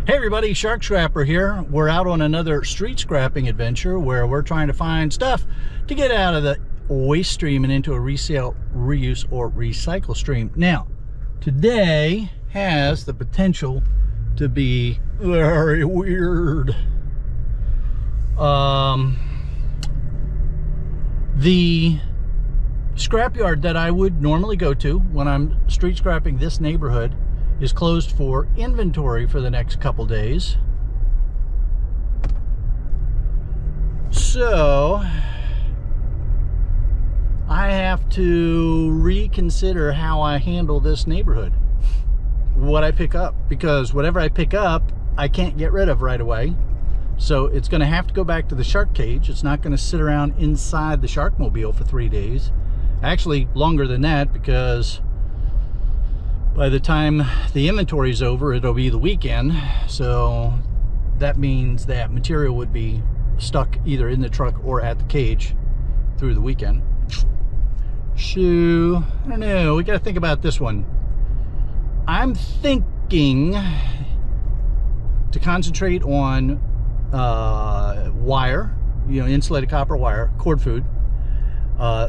Hey everybody, Shark Scrapper here. We're out on another street scrapping adventure where we're trying to find stuff to get out of the waste stream and into a resale, reuse, or recycle stream. Now, today has the potential to be very weird. The scrapyard that I would normally go to when I'm street scrapping this neighborhood is closed for inventory for the next couple days. So I have to reconsider how I handle this neighborhood, what I pick up, because whatever I pick up I can't get rid of right away. So it's going to have to go back to the shark cage. It's not going to sit around inside the shark mobile for 3 days. Actually longer than that, because by the time the inventory is over, it'll be the weekend. So that means that material would be stuck either in the truck or at the cage through the weekend. So, I don't know. We got to think about this one. I'm thinking to concentrate on wire, insulated copper wire, cord food,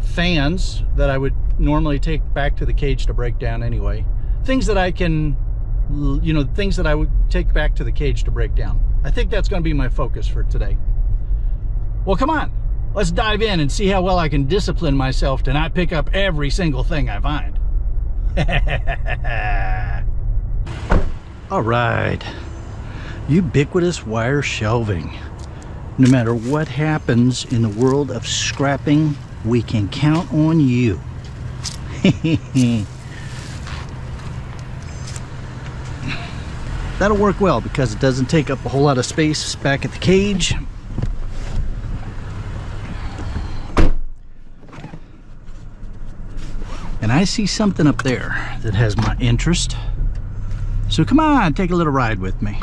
fans that I would normally take back to the cage to break down anyway. Things that I can, things that I would take back to the cage to break down. I think that's going to be my focus for today. Well, come on. Let's dive in and see how well I can discipline myself to not pick up every single thing I find. All right. Ubiquitous wire shelving. No matter what happens in the world of scrapping, we can count on you. That'll work well because it doesn't take up a whole lot of space back at the cage. And I see something up there that has my interest. So come on, take a little ride with me.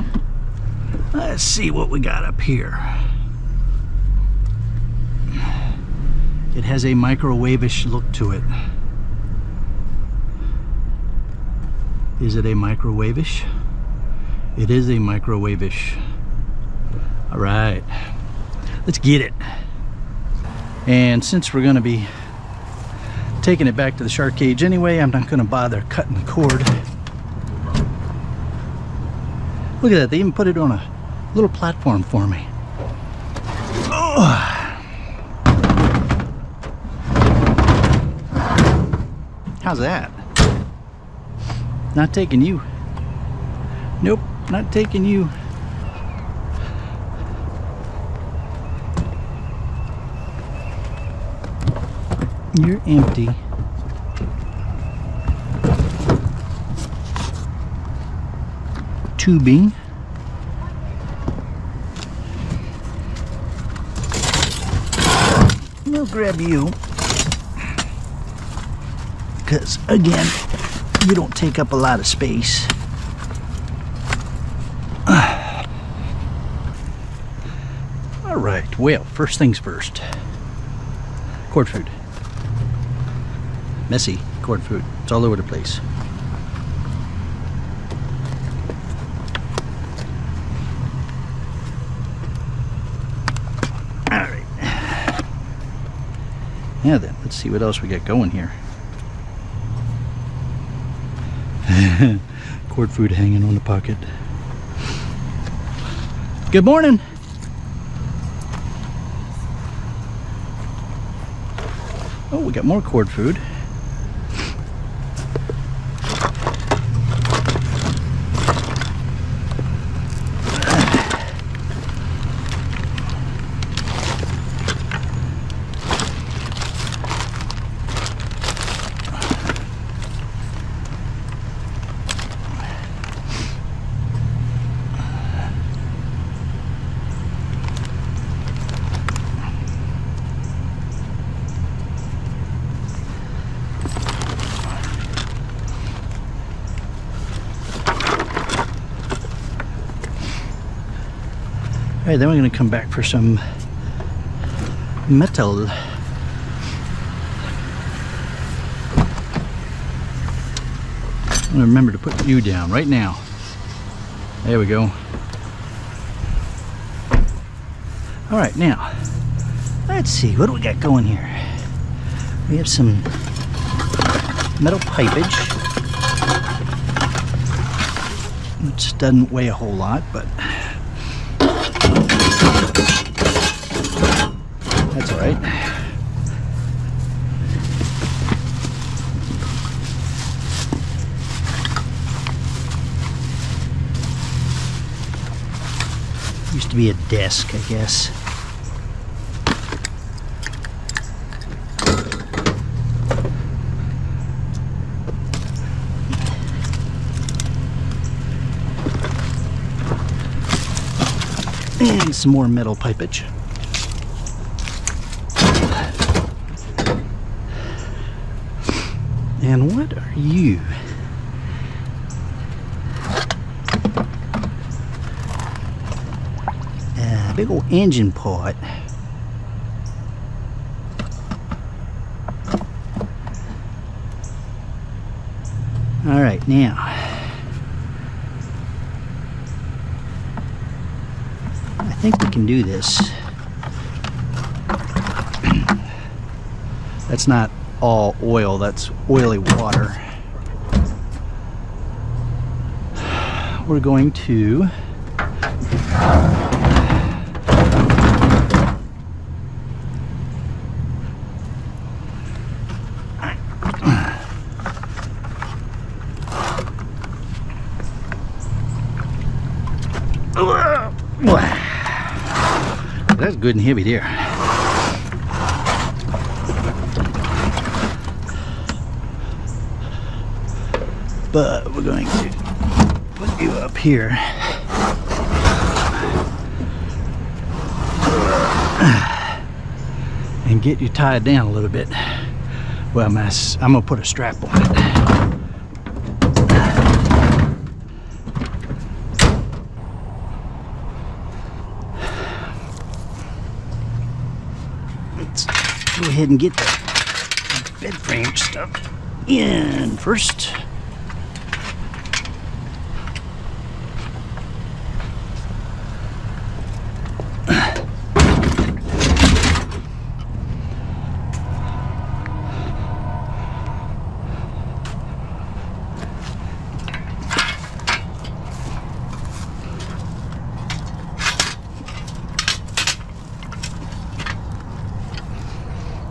Let's see what we got up here. It has a microwave-ish look to it. Is it a microwave-ish? It is a microwave-ish. All right, let's get it. And since we're gonna be taking it back to the shark cage anyway, I'm not gonna bother cutting the cord. Look at that, they even put it on a little platform for me. Oh. How's that? Not taking you. Nope, not taking you. You're empty. Tubing. We'll grab you. Because again, you don't take up a lot of space. All right, well, first things first. Cord food. Messy cord food. It's all over the place. All right. Now then, let's see what else we got going here. Cord food hanging on the pocket. Good morning. Oh, we got more cord food. Alright, then we're going to come back for some metal. I'm going to remember to put you down right now. There we go. All right, now let's see, what do we got going here? We have some metal pipage, which doesn't weigh a whole lot, but that's all right. Used to be a desk, I guess. And some more metal pipage. And what are you? A big old engine part. All right, now I think we can do this. That's not all oil, that's oily water. We're going to that's good and heavy there. But we're going to put you up here. And get you tied down a little bit. Well, I'm gonna put a strap on it. Go ahead and get the bed frame stuff in first.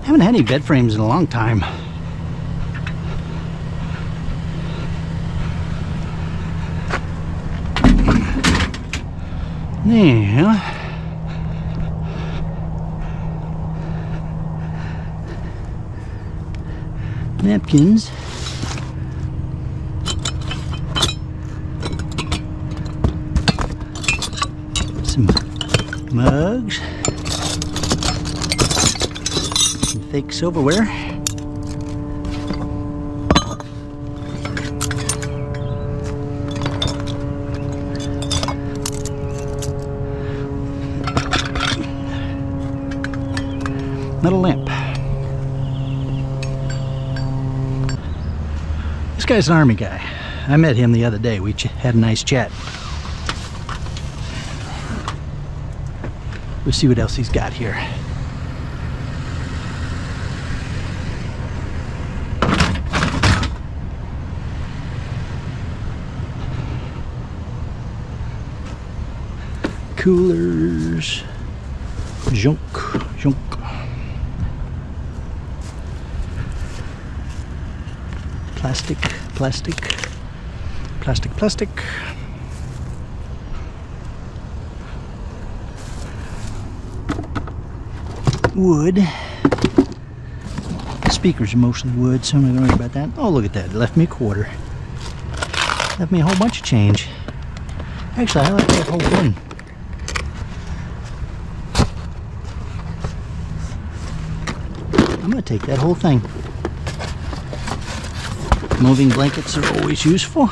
Haven't had any bed frames in a long time. Now, napkins. Some mugs. Thick silverware. Metal lamp. This guy's an army guy. I met him the other day. We had a nice chat. Let's see what else he's got here. Coolers, junk. Plastic. Wood. Speakers are mostly wood, so I'm not gonna worry about that. Oh, look at that, it left me a quarter. Left me a whole bunch of change. Actually, I like that whole thing. I'm gonna take that whole thing. Moving blankets are always useful.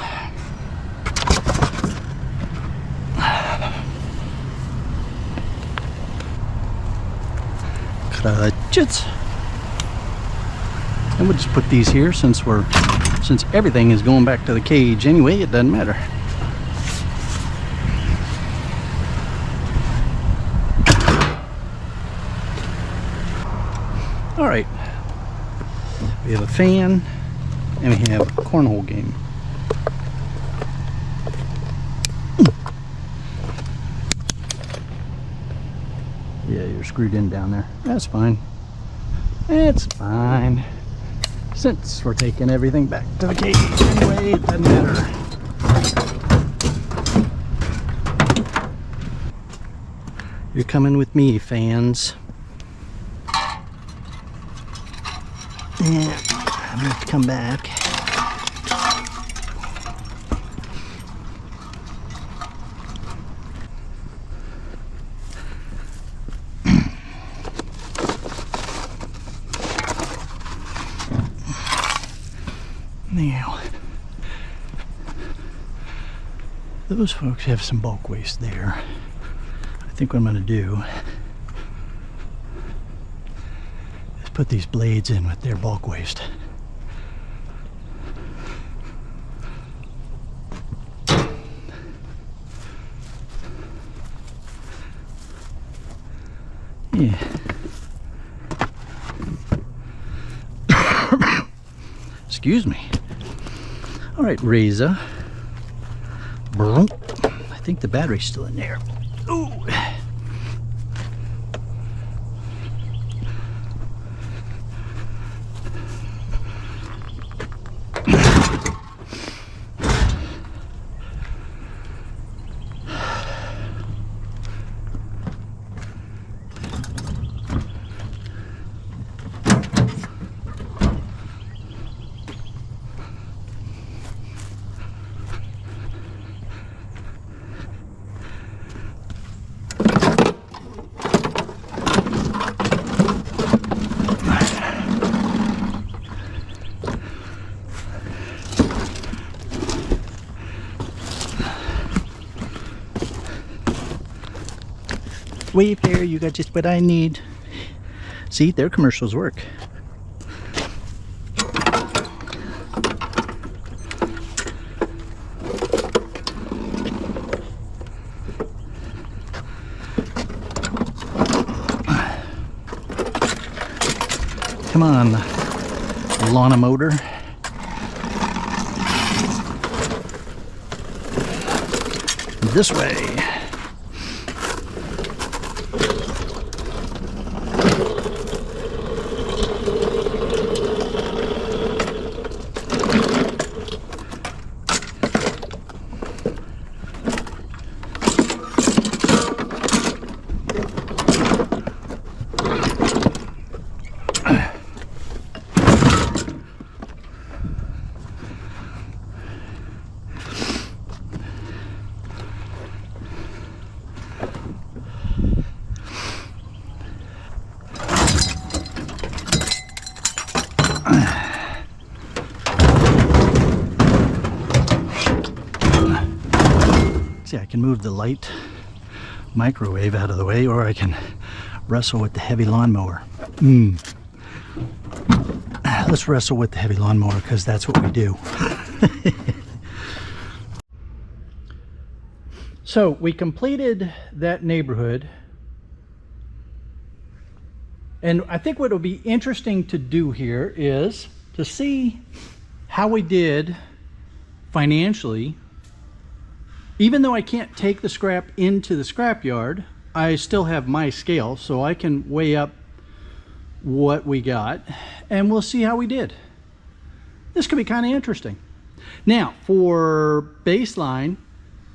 Crutches. And we'll just put these here since everything is going back to the cage anyway, it doesn't matter. All right, we have a fan and we have a cornhole game. Yeah, you're screwed in down there. That's fine. It's fine. Since we're taking everything back to the cage anyway, it doesn't matter. You're coming with me, fans. Yeah, I'm gonna have to come back. Now, those folks have some bulk waste there. I think what I'm going to do is put these blades in with their bulk waste. Yeah. Excuse me. All right, Reza. I think the battery's still in there. Ooh. Wayfair, you got just what I need. See, their commercials work. Come on, lawn motor. This way. See, I can move the light microwave out of the way, or I can wrestle with the heavy lawnmower. Let's wrestle with the heavy lawnmower because that's what we do. So we completed that neighborhood, and I think what will be interesting to do here is to see how we did financially. Even though I can't take the scrap into the scrap yard, I still have my scale, so I can weigh up what we got, and we'll see how we did. This could be kind of interesting. Now, for baseline,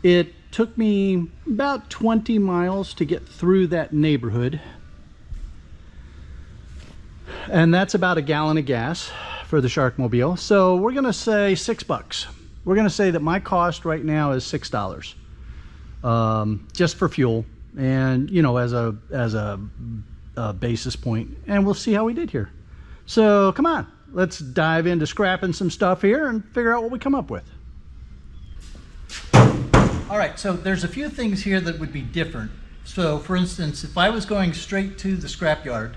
it took me about 20 miles to get through that neighborhood, and that's about a gallon of gas for the Sharkmobile. So we're gonna say $6. We're gonna say that my cost right now is $6, just for fuel, and you know, as a basis point, and we'll see how we did here. So come on, let's dive into scrapping some stuff here and figure out what we come up with. All right, so there's a few things here that would be different. So for instance, if I was going straight to the scrapyard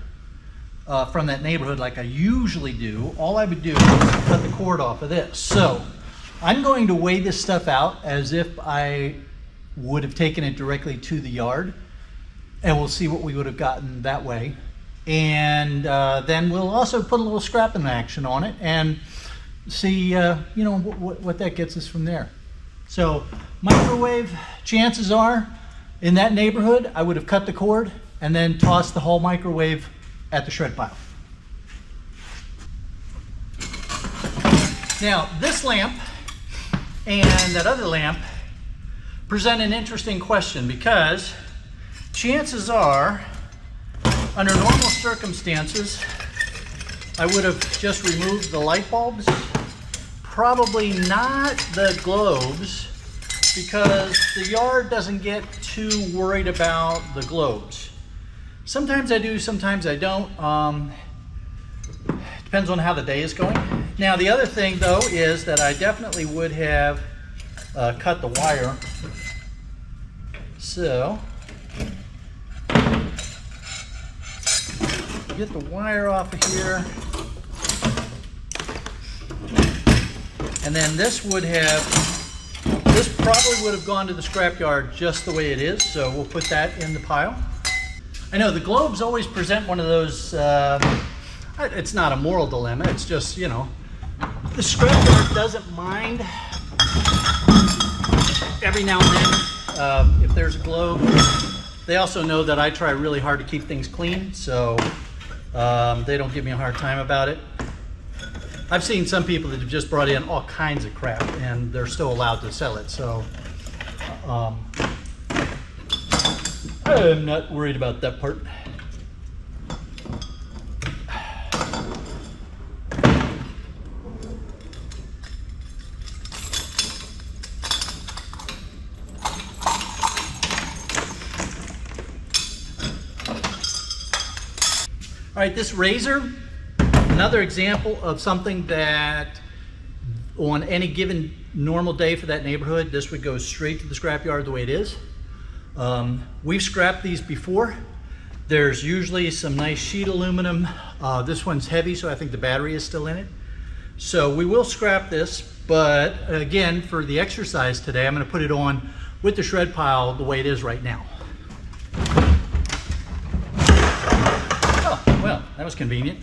from that neighborhood like I usually do, all I would do is cut the cord off of this. So I'm going to weigh this stuff out as if I would have taken it directly to the yard, and we'll see what we would have gotten that way. And then we'll also put a little scrapping action on it and see you know, what that gets us from there. So microwave, chances are in that neighborhood I would have cut the cord and then tossed the whole microwave at the shred pile. Now this lamp and that other lamp present an interesting question, because chances are, under normal circumstances, I would have just removed the light bulbs, probably not the globes, because the yard doesn't get too worried about the globes. Sometimes I do, sometimes I don't. Depends on how the day is going. Now the other thing though is that I definitely would have cut the wire. So get the wire off of here, and then this probably would have gone to the scrapyard just the way it is, so we'll put that in the pile. I know the globes always present one of those, it's not a moral dilemma, it's just, you know, the scrapyard doesn't mind every now and then if there's a globe. They also know that I try really hard to keep things clean, so they don't give me a hard time about it. I've seen some people that have just brought in all kinds of crap and they're still allowed to sell it, so I'm not worried about that part. All right, this razor, another example of something that on any given normal day for that neighborhood, this would go straight to the scrapyard the way it is. We've scrapped these before. There's usually some nice sheet aluminum. This one's heavy, so I think the battery is still in it. So we will scrap this, but again, for the exercise today, I'm gonna put it on with the shred pile the way it is right now. Well, that was convenient.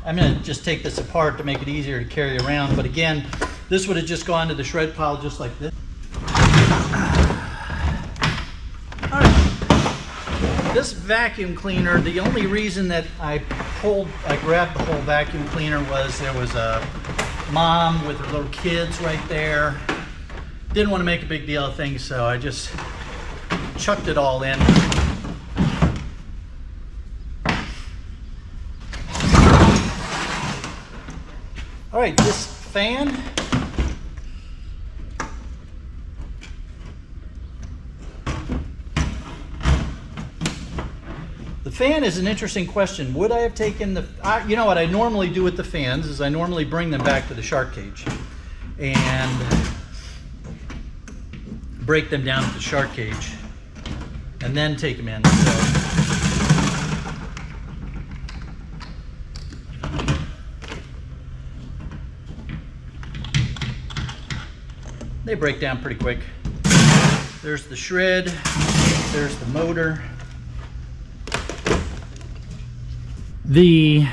I'm going to just take this apart to make it easier to carry around, but again, this would have just gone to the shred pile just like this. All right. This vacuum cleaner, the only reason that I grabbed the whole vacuum cleaner was there was a mom with her little kids right there. Didn't want to make a big deal of things, so I just chucked it all in. All right, this fan. The fan is an interesting question. Would I have taken the, you know what I normally do with the fans is I normally bring them back to the shark cage and break them down at the shark cage and then take them in. So they break down pretty quick. There's the shred, there's the motor. The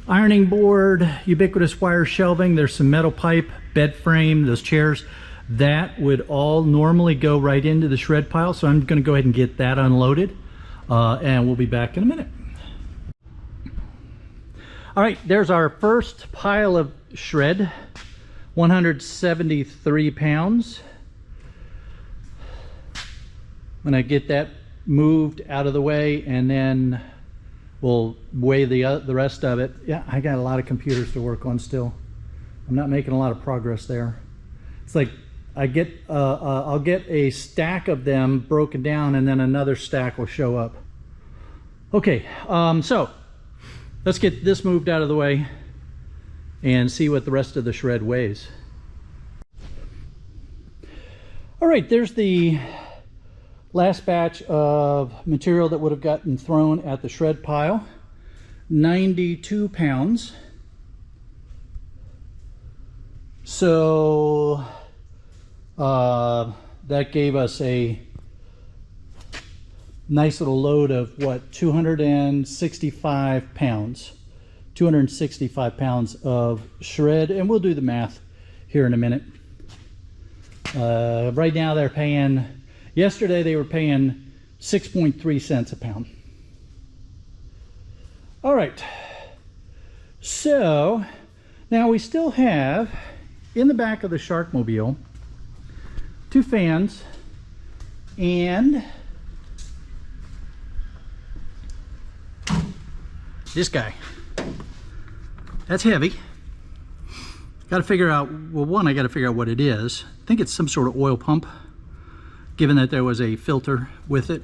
ironing board, ubiquitous wire shelving, there's some metal pipe, bed frame, those chairs. That would all normally go right into the shred pile, so I'm going to go ahead and get that unloaded, and we'll be back in a minute. All right, there's our first pile of shred, 173 pounds. I'm going to get that moved out of the way, and then we'll weigh the rest of it. Yeah, I got a lot of computers to work on still. I'm not making a lot of progress there. It's like I'll get a stack of them broken down, and then another stack will show up. Okay, so let's get this moved out of the way and see what the rest of the shred weighs. All right, there's the last batch of material that would have gotten thrown at the shred pile. 92 pounds. So that gave us a nice little load of what, 265 pounds. 265 pounds of shred, and we'll do the math here in a minute. Right now they're paying, yesterday they were paying 6.3 cents a pound. All right, so now we still have in the back of the Sharkmobile 2 fans and this guy. That's heavy. Got to figure out, well, one, I got to figure out what it is. I think it's some sort of oil pump, given that there was a filter with it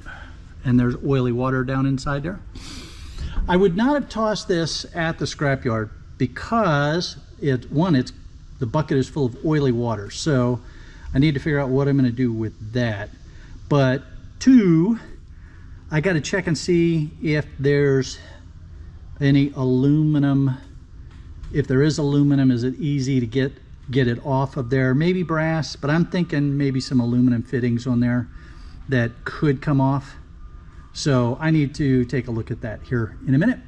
and there's oily water down inside there. I would not have tossed this at the scrapyard because the bucket is full of oily water. So I need to figure out what I'm going to do with that. But 2, I got to check and see if there's any aluminum. If there is aluminum, is it easy to get it off of there? Maybe brass, but I'm thinking maybe some aluminum fittings on there that could come off. So I need to take a look at that here in a minute.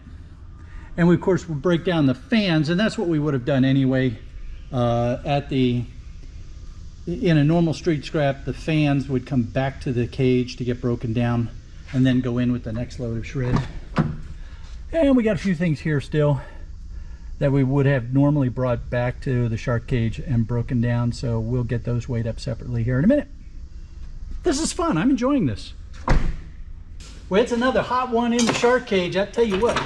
And we, of course, will break down the fans, and that's what we would have done anyway. In a normal street scrap, the fans would come back to the cage to get broken down and then go in with the next load of shred. And we got a few things here still that we would have normally brought back to the shark cage and broken down, so we'll get those weighed up separately here in a minute. This is fun. I'm enjoying this. Well, it's another hot one in the shark cage, I tell you what.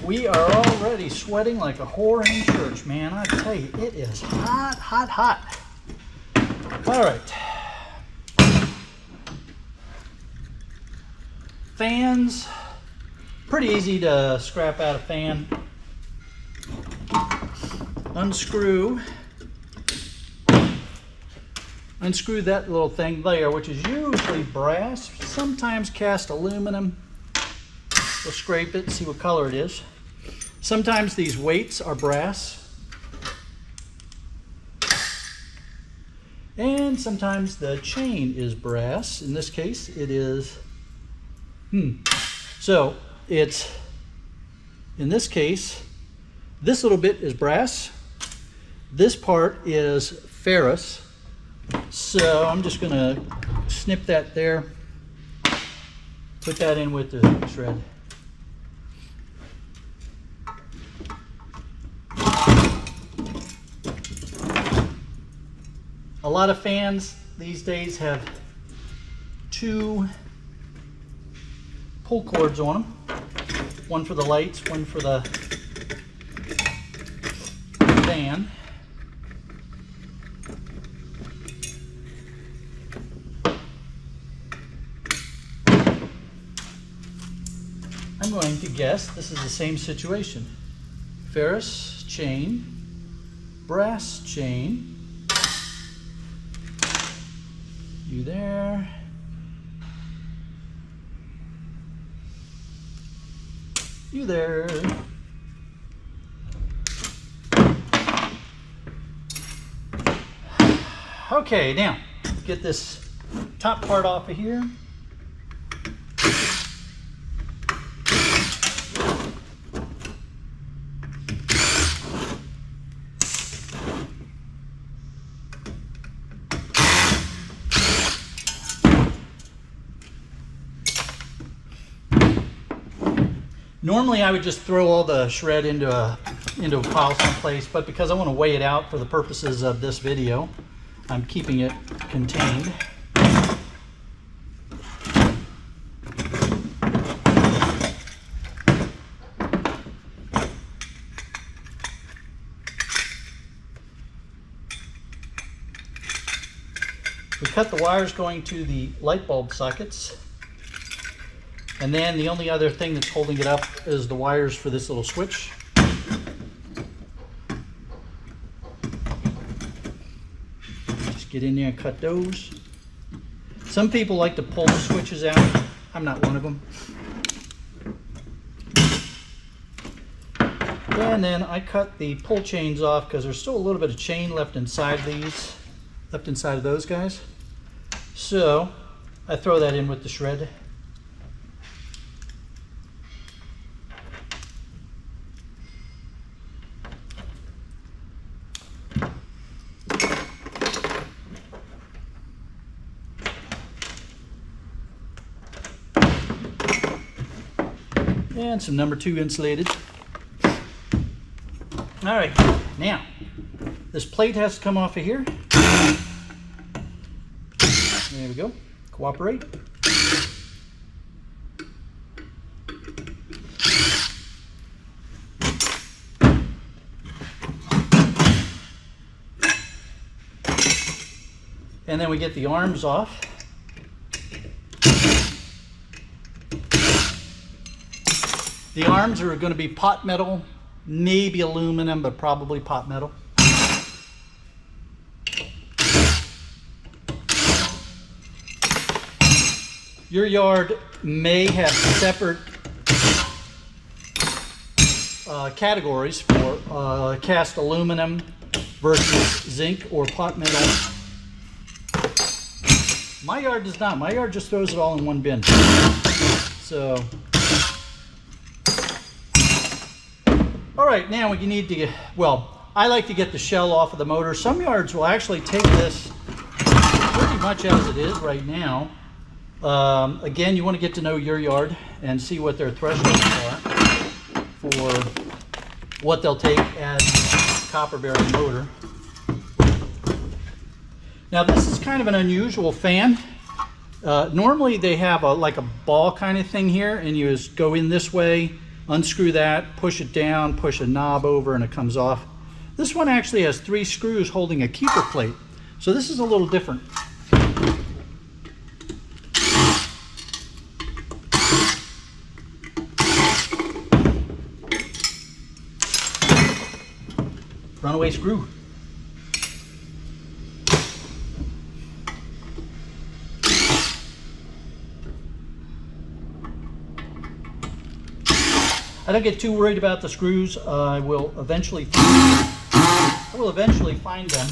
We are already sweating like a whore in church, man. I tell you, it is hot, hot, hot. All right. Fans, pretty easy to scrap out a fan. Unscrew that little thing there, which is usually brass, sometimes cast aluminum. We'll scrape it, see what color it is. Sometimes these weights are brass. And sometimes the chain is brass. In this case, it is, so it's, in this case, this little bit is brass. This part is ferrous. So I'm just gonna snip that there, put that in with the shred. A lot of fans these days have 2 pull cords on them. One for the lights, one for the fan. I'm going to guess this is the same situation. Ferrous chain, brass chain. You there. You there. Okay, now get this top part off of here. Normally I would just throw all the shred into a pile someplace, but because I want to weigh it out for the purposes of this video, I'm keeping it contained. We cut the wires going to the light bulb sockets. And then the only other thing that's holding it up is the wires for this little switch. Just get in there and cut those. Some people like to pull the switches out. I'm not one of them. And then I cut the pull chains off because there's still a little bit of chain left inside of those guys. So I throw that in with the shred. And some number 2 insulated. All right, now this plate has to come off of here. There we go. Cooperate. And then we get the arms off. The arms are going to be pot metal, maybe aluminum, but probably pot metal. Your yard may have separate categories for cast aluminum versus zinc or pot metal. My yard does not. My yard just throws it all in one bin. So, all right, now we need to get, well, I like to get the shell off of the motor. Some yards will actually take this pretty much as it is right now. Again, you want to get to know your yard and see what their thresholds are for what they'll take as copper bearing motor. Now this is kind of an unusual fan. Normally they have like a ball kind of thing here, and you just go in this way, unscrew that, push it down, push a knob over, and it comes off. This one actually has 3 screws holding a keeper plate, so this is a little different. Runaway screw. I don't get too worried about the screws. I will eventually find them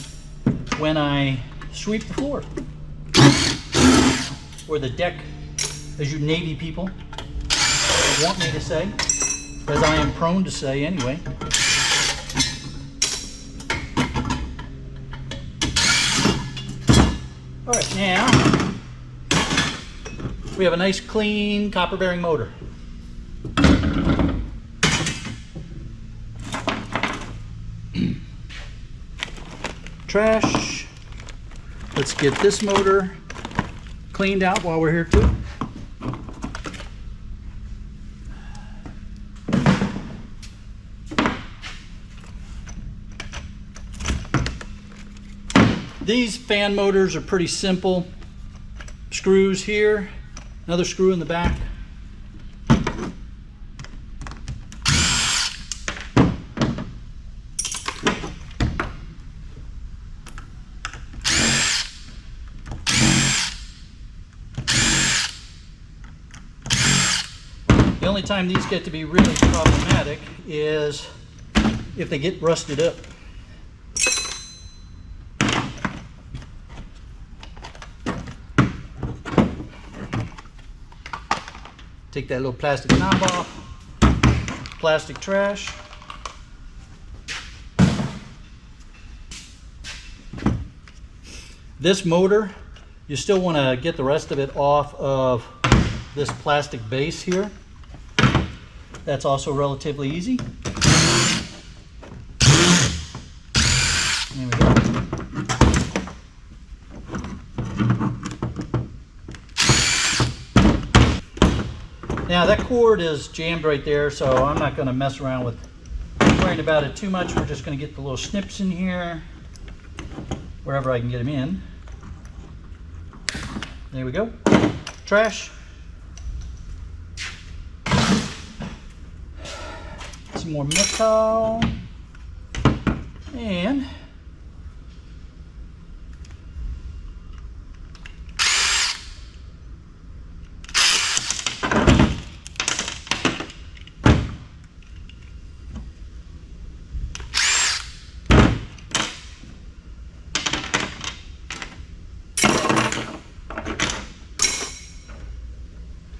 when I sweep the floor or the deck, as you Navy people want me to say, as I am prone to say anyway. All right, now we have a nice clean copper bearing motor. Trash. Let's get this motor cleaned out while we're here too. These fan motors are pretty simple. Screws here, another screw in the back. The only time these get to be really problematic is if they get rusted up. Take that little plastic knob off, plastic trash. This motor, you still want to get the rest of it off of this plastic base here. That's also relatively easy. There we go. Now that cord is jammed right there, so I'm not going to mess around with worrying about it too much. We're just going to get the little snips in here, wherever I can get them in. There we go. Trash. Some more metal. And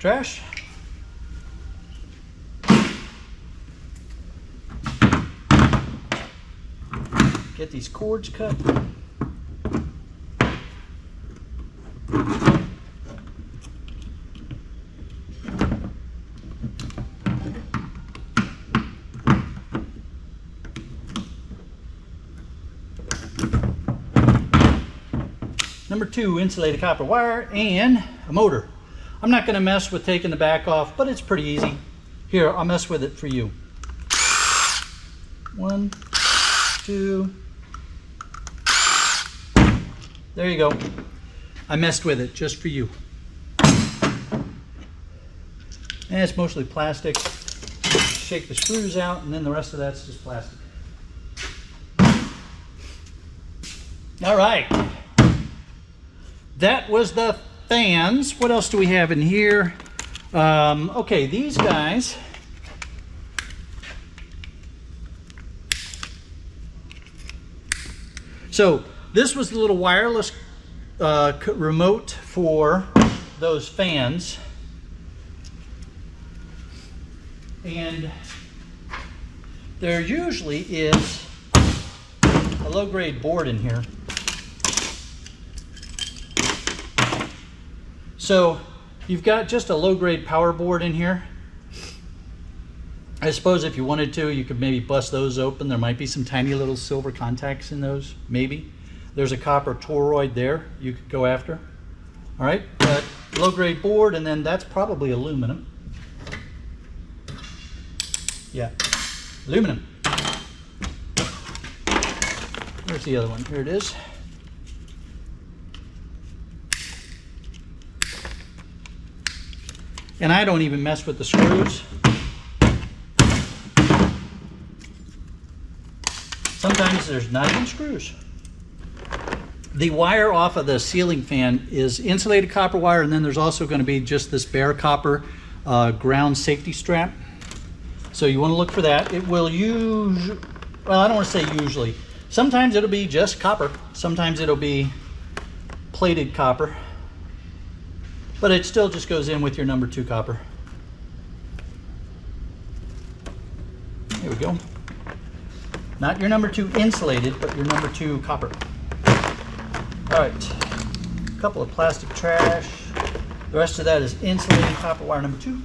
trash. Get these cords cut. Number 2, insulated copper wire and a motor. I'm not going to mess with taking the back off, but it's pretty easy. Here, I'll mess with it for you. 1, 2. There you go. I messed with it just for you. And it's mostly plastic. Shake the screws out, and then the rest of that's just plastic. All right. That was the fans. What else do we have in here? Okay, these guys. So this was the little wireless remote for those fans. And there usually is a low-grade board in here. So you've got just a low-grade power board in here. I suppose if you wanted to, you could maybe bust those open. There might be some tiny little silver contacts in those, maybe. There's a copper toroid there you could go after. All right, but low-grade board, and then that's probably aluminum. Yeah, aluminum. Where's the other one? Here it is. And I don't even mess with the screws. Sometimes there's not even screws. The wire off of the ceiling fan is insulated copper wire, and then there's also going to be just this bare copper ground safety strap. So you want to look for that. It will use, well, I don't want to say usually. Sometimes it'll be just copper. Sometimes it'll be plated copper. But it still just goes in with your number 2 copper. There we go. Not your number 2 insulated, but your number 2 copper. All right, a couple of plastic trash. The rest of that is insulated copper wire number 2.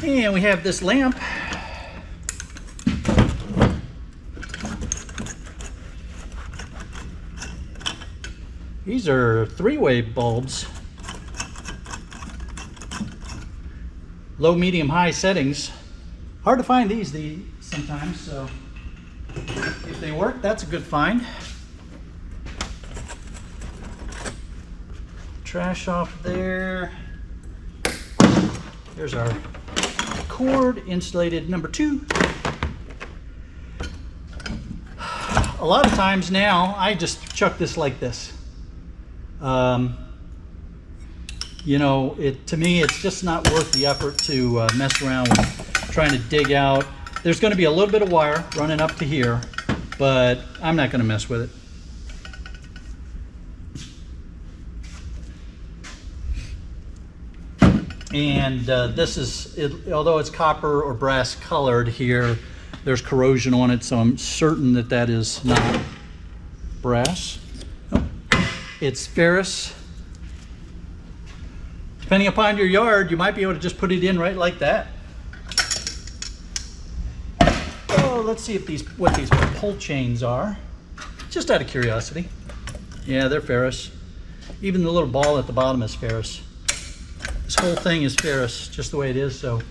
And we have this lamp. These are 3-way bulbs. Low, medium, high settings. Hard to find these sometimes, so if they work, that's a good find. Trash off there. There's our cord, insulated number 2. A lot of times now, I just chuck this like this. You know, to me, it's just not worth the effort to mess around with trying to dig out. There's going to be a little bit of wire running up to here, but I'm not going to mess with it. And this is, although it's copper or brass colored here, there's corrosion on it, so I'm certain that that is not brass. Oh, it's ferrous. Depending upon your yard, you might be able to just put it in right like that. Oh, let's see if what these pull chains are. Just out of curiosity. Yeah, they're ferrous. Even the little ball at the bottom is ferrous. This whole thing is ferrous, just the way it is, so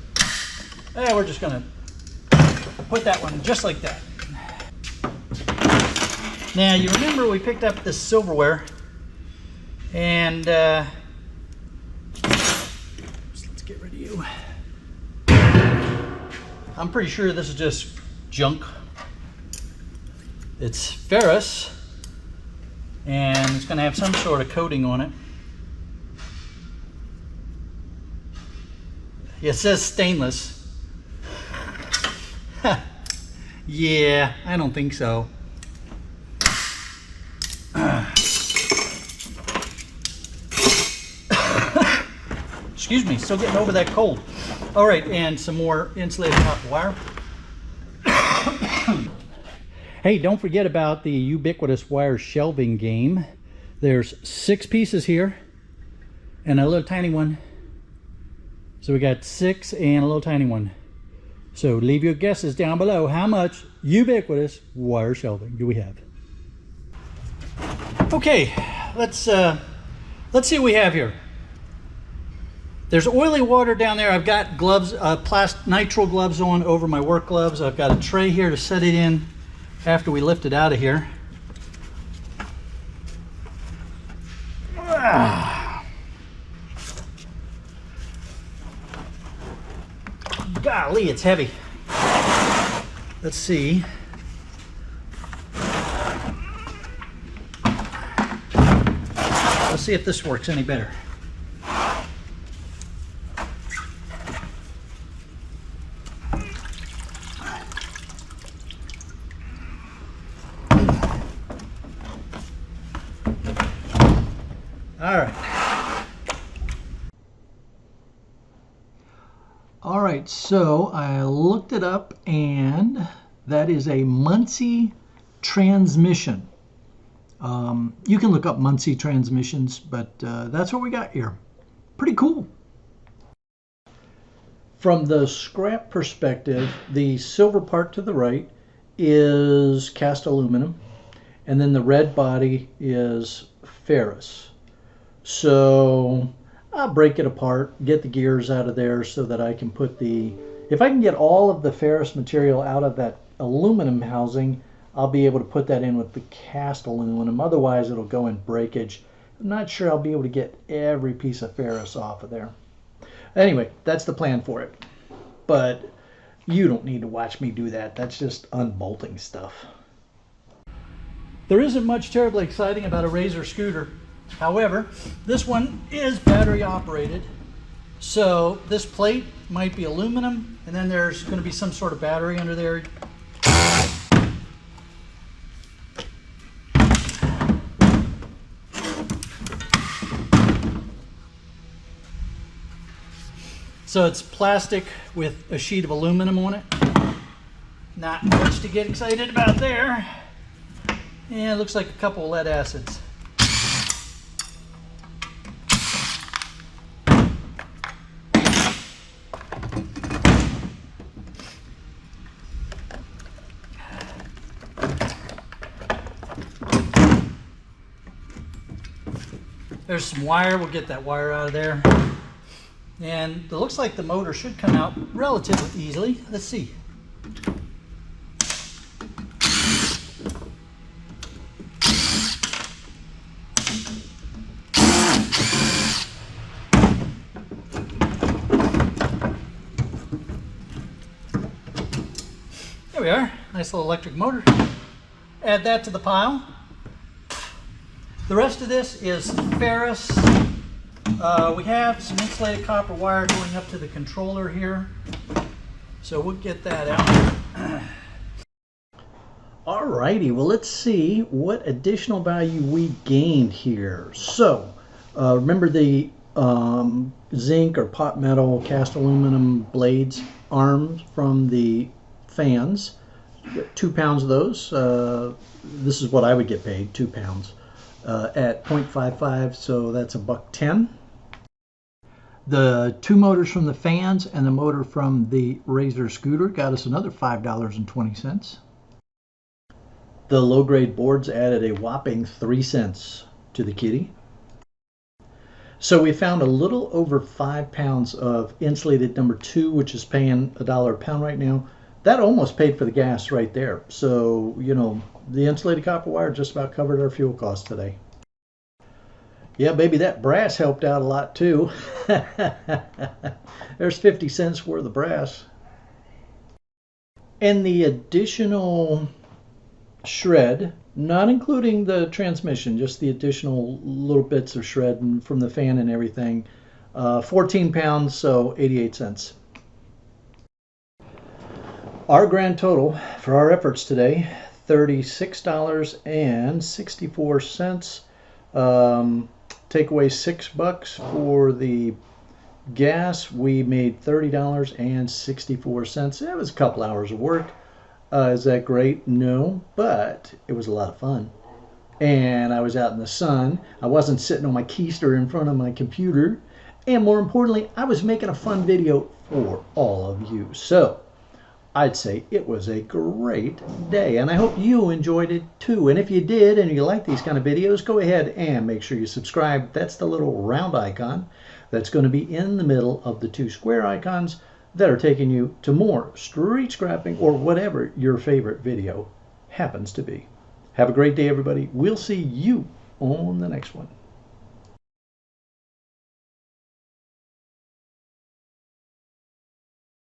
we're just gonna put that one just like that. Now, you remember we picked up this silverware, and let's get rid of you. I'm pretty sure this is just junk. It's ferrous, and it's gonna have some sort of coating on it. It says stainless. Yeah, I don't think so. Excuse me, still getting over that cold. All right, and some more insulated copper wire. Hey, don't forget about the ubiquitous wire shelving game. There's 6 pieces here and a little tiny one. So we got 6 and a little tiny one. So leave your guesses down below. How much ubiquitous wire shelving do we have? Okay, let's see what we have here. There's oily water down there. I've got gloves, nitrile gloves on over my work gloves. I've got a tray here to set it in after we lift it out of here. Golly, it's heavy. Let's see. Let's see if this works any better. All right, so I looked it up, and that is a Muncie transmission. You can look up Muncie transmissions, but that's what we got here. Pretty cool. From the scrap perspective, the silver part to the right is cast aluminum, and then the red body is ferrous. So I'll break it apart, get the gears out of there so that I can put if I can get all of the ferrous material out of that aluminum housing, I'll be able to put that in with the cast aluminum. Otherwise, it'll go in breakage. I'm not sure I'll be able to get every piece of ferrous off of there. Anyway, that's the plan for it. But you don't need to watch me do that. That's just unbolting stuff. There isn't much terribly exciting about a Razor scooter. However, this one is battery operated, so this plate might be aluminum, and then there's going to be some sort of battery under there. So it's plastic with a sheet of aluminum on it. Not much to get excited about there. And it looks like a couple of lead acids. There's some wire. We'll get that wire out of there. And it looks like the motor should come out relatively easily. Let's see. There we are. Nice little electric motor. Add that to the pile. The rest of this is ferrous. We have some insulated copper wire going up to the controller here. So we'll get that out. Alrighty, well, let's see what additional value we gained here. So remember the zinc or pot metal cast aluminum blades arms from the fans. 2 pounds of those. This is what I would get paid, 2 pounds. At 0.55, so that's $1.10. The 2 motors from the fans and the motor from the Razor scooter got us another $5.20. The low-grade boards added a whopping 3 cents to the kitty. So we found a little over 5 pounds of insulated number 2, which is paying $1 a pound right now. That almost paid for the gas right there. So, you know, the insulated copper wire just about covered our fuel costs today. Yeah, baby, that brass helped out a lot too. There's 50 cents worth of brass. And the additional shred, not including the transmission, just the additional little bits of shred from the fan and everything, 14 pounds, so 88 cents. Our grand total for our efforts today, $36.64. Take away $6 for the Gas, we made $30.64. That was a couple hours of work. Is that great? No, but it was a lot of fun. And I was out in the sun. I wasn't sitting on my keister in front of my computer. And more importantly, I was making a fun video for all of you. So I'd say it was a great day, and I hope you enjoyed it too. And if you did and you like these kind of videos, go ahead and make sure you subscribe. That's the little round icon that's going to be in the middle of the two square icons that are taking you to more street scrapping or whatever your favorite video happens to be. Have a great day, everybody. We'll see you on the next one.